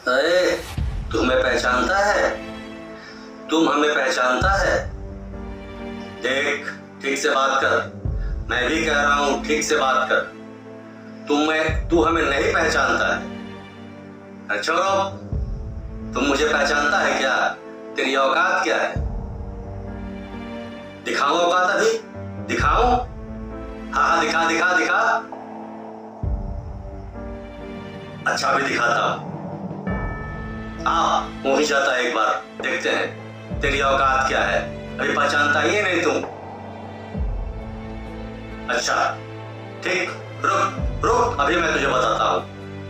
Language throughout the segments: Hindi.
अरे तू हमें पहचानता है? तुम हमें पहचानता है? देख, ठीक से बात कर। मैं भी कह रहा हूं, ठीक से बात कर। तू हमें नहीं पहचानता है? छोड़ो, तुम मुझे पहचानता है क्या? तेरी औकात क्या है? दिखाऊं औकात? अभी दिखाऊं? हाँ, दिखा दिखा दिखा। अच्छा, अभी दिखाता हूं। वहीं जाता है, एक बार देखते हैं तेरी औकात क्या है। अभी पहचानता ही नहीं तुम। अच्छा ठीक, रुक रुक, अभी मैं तुझे बताता हूं,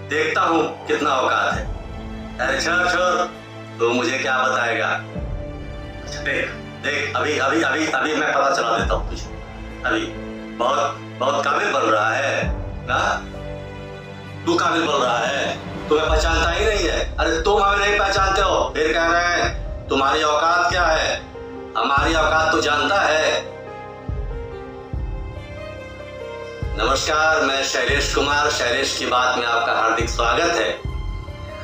देखता हूं कितना औकात है। अरे छोड़ छोड़, तू मुझे क्या बताएगा? देख देख, अभी अभी अभी अभी मैं पता चला देता हूं तुझे। अभी बहुत बहुत काबिल बन रहा है ना? तू काबिल बन रहा है, तुम्हें पहचानता ही नहीं है। अरे तुम हमें नहीं पहचानते हो, फिर कह रहे हैं तुम्हारी औकात क्या है? हमारी औकात तो जानता है। नमस्कार, मैं शैलेश कुमार, शैलेश की बात में आपका हार्दिक स्वागत है।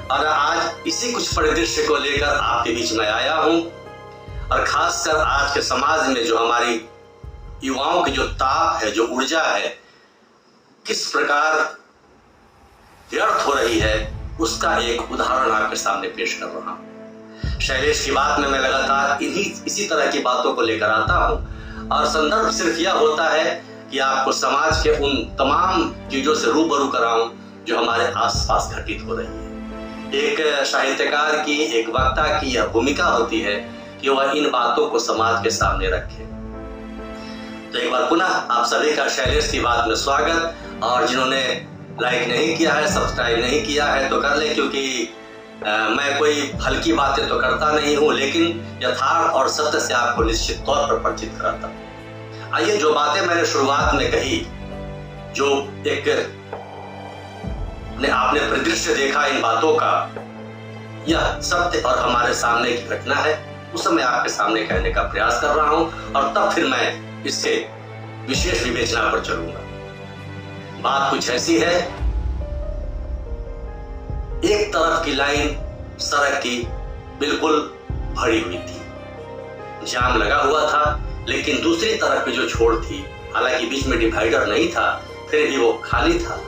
और आज इसी कुछ परिदृश्य को लेकर आपके बीच में आया हूं, और खासकर आज के समाज में जो हमारी युवाओं की जो ताप है, जो ऊर्जा है, किस प्रकार व्यर्थ हो रही है, उसका एक उदाहरण आपके सामने पेश कर रहा हूं। शैलेश की बात में मैं लगातार इसी तरह की बातों को लेकर आता हूं, और संदर्भ सिर्फ यह होता है कि आपको समाज के उन तमाम चीजों से रूबरू कराऊं जो हमारे आसपास घटित हो रही है। एक साहित्यकार की, एक वक्ता की यह भूमिका होती है कि वह इन बातों को समाज के सामने रखे। तो एक बार पुनः आप सभी का शैलेश की बात में स्वागत, और जिन्होंने लाइक नहीं किया है, सब्सक्राइब नहीं किया है, तो कर ले, क्योंकि मैं कोई हल्की बातें तो करता नहीं हूं, लेकिन यथार्थ और सत्य से आपको निश्चित तौर पर परिचित कराता हूं। आइए, जो बातें मैंने शुरुआत में कही, जो एक आपने परिदृश्य देखा इन बातों का, यह सत्य और हमारे सामने की घटना है। उस समय आपके सामने कहने का प्रयास कर रहा हूं, और तब फिर मैं इससे विशेष विवेचना पर चलूंगा। बात कुछ ऐसी है, एक तरफ की लाइन सड़क की बिल्कुल भरी हुई थी, जाम लगा हुआ था, लेकिन दूसरी तरफ की जो छोर थी, हालांकि बीच में डिवाइडर नहीं था, फिर भी वो खाली था,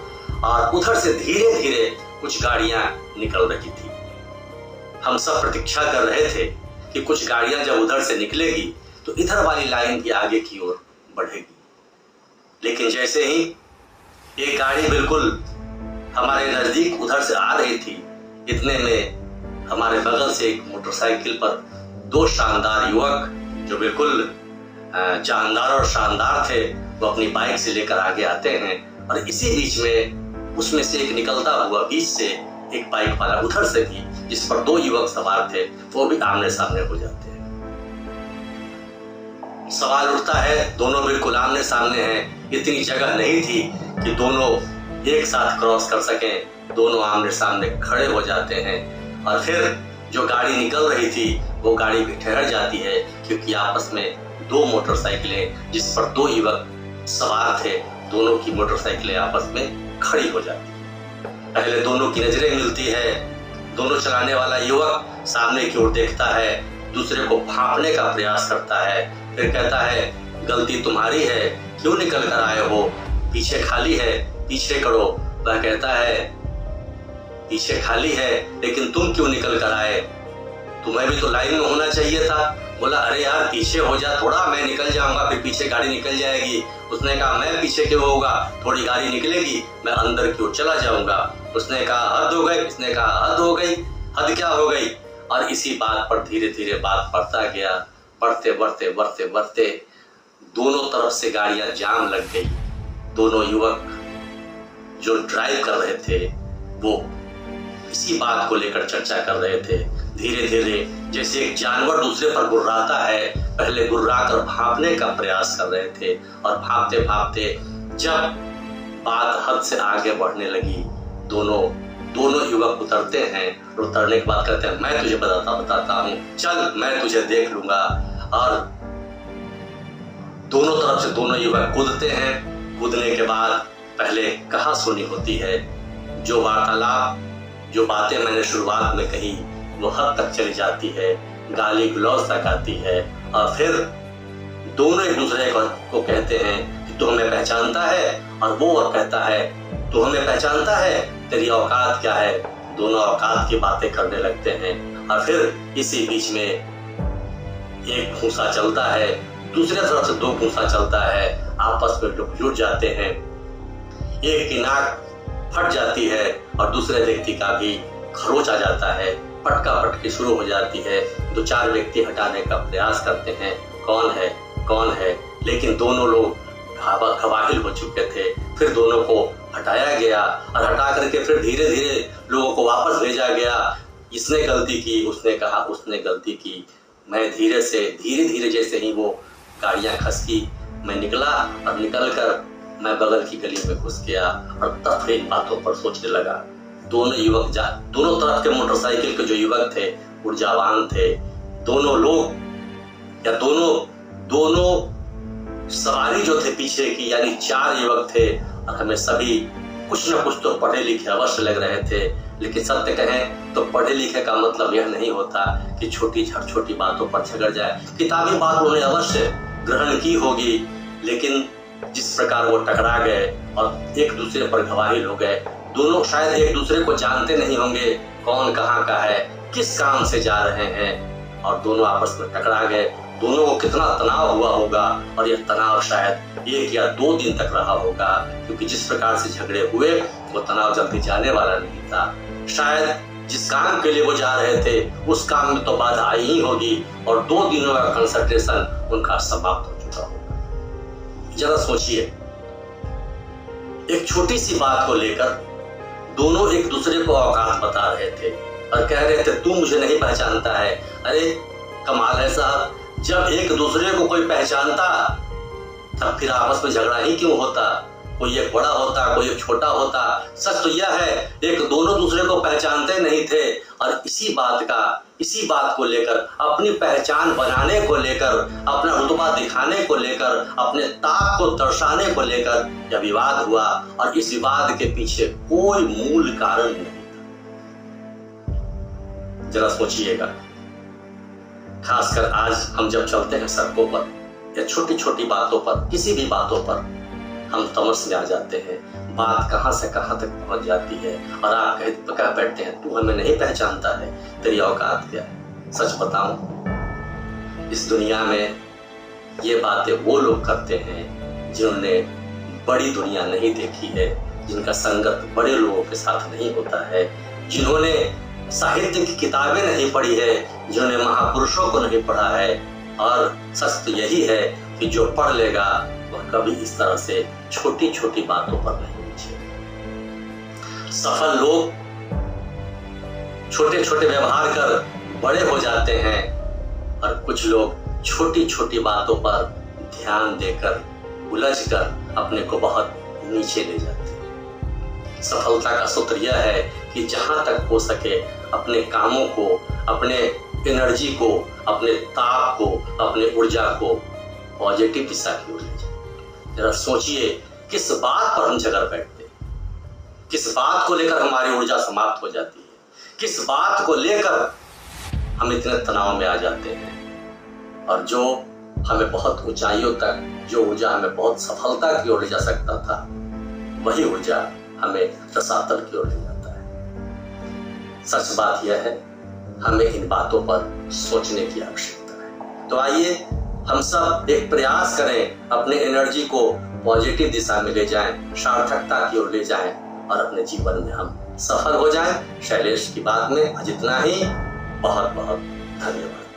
और उधर से धीरे धीरे कुछ गाड़ियां निकल रही थी। हम सब प्रतीक्षा कर रहे थे कि कुछ गाड़ियां जब उधर से निकलेगी तो इधर वाली लाइन भी आगे की ओर बढ़ेगी। लेकिन जैसे ही एक गाड़ी बिल्कुल हमारे नजदीक उधर से आ रही थी, इतने में हमारे बगल से एक मोटरसाइकिल पर दो शानदार युवक, जो बिल्कुल जानदार और शानदार थे, वो अपनी बाइक से लेकर आगे आते हैं, और इसी बीच में उसमें से एक निकलता हुआ बीच से एक बाइक वाला उधर से भी, जिस पर दो युवक सवार थे, वो भी आमने सामने हो जाते हैं। सवाल उठता है, दोनों बिल्कुल आमने सामने हैं, इतनी जगह नहीं थी कि दोनों एक साथ क्रॉस कर सकें, दोनों आमने सामने खड़े हो जाते हैं, और फिर जो गाड़ी निकल रही थी वो गाड़ी भी ठहर जाती है, क्योंकि आपस में दो मोटरसाइकिलें जिस पर दो युवक सवार थे, दोनों की मोटरसाइकिलें आपस में खड़ी हो जाती है। पहले दोनों की नजरें मिलती है, दोनों चलाने वाला युवक सामने की ओर देखता है, दूसरे को भांपने का प्रयास करता है, फिर कहता है, गलती तुम्हारी है, क्यों निकल कर आए हो? पीछे खाली है, पीछे करो। वह कहता है, पीछे खाली है, लेकिन तुम क्यों निकल कर आए? तुम्हें भी तो लाइन में होना चाहिए था। बोला, अरे यार पीछे हो जा थोड़ा, मैं निकल जाऊंगा, फिर पीछे गाड़ी निकल जाएगी। उसने कहा, मैं पीछे क्यों होगा, थोड़ी गाड़ी निकलेगी, मैं अंदर की ओर चला जाऊंगा। उसने कहा, हद हो गई। इसने कहा, हद हो गई। हद क्या हो गई? और इसी बात पर धीरे धीरे बात बढ़ता गया, बढ़ते बढ़ते बढ़ते बढ़ते दोनों तरफ से गाड़ियां जाम लग गई। दोनों युवक जो ड्राइव कर रहे थे वो इसी बात को लेकर चर्चा कर रहे थे। धीरे धीरे जैसे एक जानवर दूसरे पर गुर्राता है, पहले गुर्राकर भांपने का प्रयास कर रहे थे, और भांपते भांपते जब बात हद से आगे बढ़ने लगी, दोनों युवक उतरते हैं, और उतरने के बाद कहते हैं, मैं तुझे बताता हूँ, चल मैं तुझे देख लूंगा। और दोनों तरफ से दोनों युवक कूदते हैं। कूदने के बाद पहले कहासुनी होती है, जो वार्तालाप, जो बातें मैंने शुरुआत में कही वो हद तक चली जाती है, गाली गलौज तक आती है, और फिर दोनों एक दूसरे को कहते हैं कि तू हमें पहचानता है, और वो और कहता है तू हमें पहचानता है, तेरी औकात क्या है। दोनों औकात की बातें करने लगते हैं, और फिर इसी बीच में एक घूंसा चलता है, दूसरे तरफ से दो घूंसा चलता है, आपस में लोग जुट जाते हैं, एक की नाक फट जाती है और दूसरे व्यक्ति का भी खरोच आ जाता है, पटका पटकी शुरू हो जाती है। दो चार व्यक्ति हटाने का प्रयास करते हैं, कौन है, लेकिन दोनों लोग घबाहिल हो चुके थे। फिर दोनों को हटाया गया, और हटा करके फिर धीरे धीरे लोगों को वापस भेजा गया। इसने गलती की, उसने कहा उसने गलती की। मैं धीरे धीरे जैसे ही वो गाड़ियां खसकी, मैं निकला, और निकलकर मैं बगल की गली में घुस गया और तब इन बातों पर सोचने लगा। दोनों तरफ के मोटरसाइकिल के जो युवक थे ऊर्जावान थे, दोनों लोग या दोनों सवारी जो थे पीछे की, यानी 4 युवक थे, और हमें सभी कुछ न कुछ तो पढ़े लिखे अवश्य लग रहे थे। लेकिन सत्य कहें तो पढ़े लिखे का मतलब यह नहीं होता कि छोटी बातों पर झगड़ जाए। किताबी बात उन्होंने अवश्य ग्रहण की होगी, लेकिन जिस प्रकार वो टकरा गए और एक दूसरे पर घबाहिल हो गए, दोनों शायद एक दूसरे को जानते नहीं होंगे, कौन कहाँ का है, किस काम से जा रहे हैं, और दोनों आपस में टकरा गए। दोनों को कितना तनाव हुआ होगा, और यह तनाव शायद 1 या 2 दिन तक रहा होगा, क्योंकि जिस प्रकार से झगड़े हुए वो तनाव जल्दी जाने वाला नहीं था। शायद जिस काम के लिए वो जा रहे थे उस काम में तो बाधा आई ही होगी, और 2 दिनों का कंसंट्रेशन उनका समाप्त हो चुका होगा। जरा सोचिए, एक छोटी सी बात को लेकर दोनों एक दूसरे को औकात बता रहे थे और कह रहे थे तू मुझे नहीं पहचानता है। अरे कमाल है साहब, जब एक दूसरे को कोई पहचानता तब फिर आपस में झगड़ा ही क्यों होता? कोई एक बड़ा होता, कोई एक छोटा होता। सच तो यह है, एक दोनों दूसरे को पहचानते नहीं थे, और इसी बात को लेकर, अपनी पहचान बनाने को लेकर, अपना रुतबा दिखाने को लेकर, अपने ताक को दर्शाने को लेकर यह विवाद हुआ, और इस विवाद के पीछे कोई मूल कारण नहीं था। जरा सोचिएगा, खासकर आज हम जब चलते हैं सड़कों पर या छोटी छोटी बातों पर, किसी भी बातों पर हम तमस में आ जाते हैं, बात कहां से कहां तक पहुंच जाती है, और आप कह बैठते हैं तू हमें नहीं पहचानता है, तेरी औकात क्या है। सच बताऊं, इस दुनिया में ये बातें वो लोग करते हैं जिन्होंने बड़ी दुनिया नहीं देखी है, जिनका संगत बड़े लोगों के साथ नहीं होता है, जिन्होंने साहित्य की किताबें नहीं पढ़ी है, जिन्होंने महापुरुषों को नहीं पढ़ा है। और सच तो यही है कि जो पढ़ लेगा वह कभी इस तरह से छोटी छोटी बातों पर नहीं उलझेगा। सफल लोग छोटे छोटे व्यवहार कर बड़े हो जाते हैं, और कुछ लोग छोटी छोटी बातों पर ध्यान देकर उलझकर अपने को बहुत नीचे ले जाते हैं। सफलता का सूत्र यह है कि जहां तक हो सके अपने कामों को, अपने एनर्जी को, अपने ताप को, अपने ऊर्जा को पॉजिटिव दिशा की ओर ले जाए। जरा सोचिए, किस बात पर हम झगड़ बैठते हैं, किस बात को लेकर हमारी ऊर्जा समाप्त हो जाती है, किस बात को लेकर हम इतने तनाव में आ जाते हैं, और जो हमें बहुत ऊंचाइयों तक, जो ऊर्जा हमें बहुत सफलता की ओर ले जा सकता था, वही ऊर्जा हमें रसातल की ओर ले जाता है। सच बात यह है, हमें इन बातों पर सोचने की आवश्यकता है। तो आइए हम सब एक प्रयास करें, अपने एनर्जी को पॉजिटिव दिशा में ले जाएं, सार्थकता की ओर ले जाएं, और अपने जीवन में हम सफल हो जाएं। शैलेश की बात में आज इतना ही। बहुत बहुत धन्यवाद।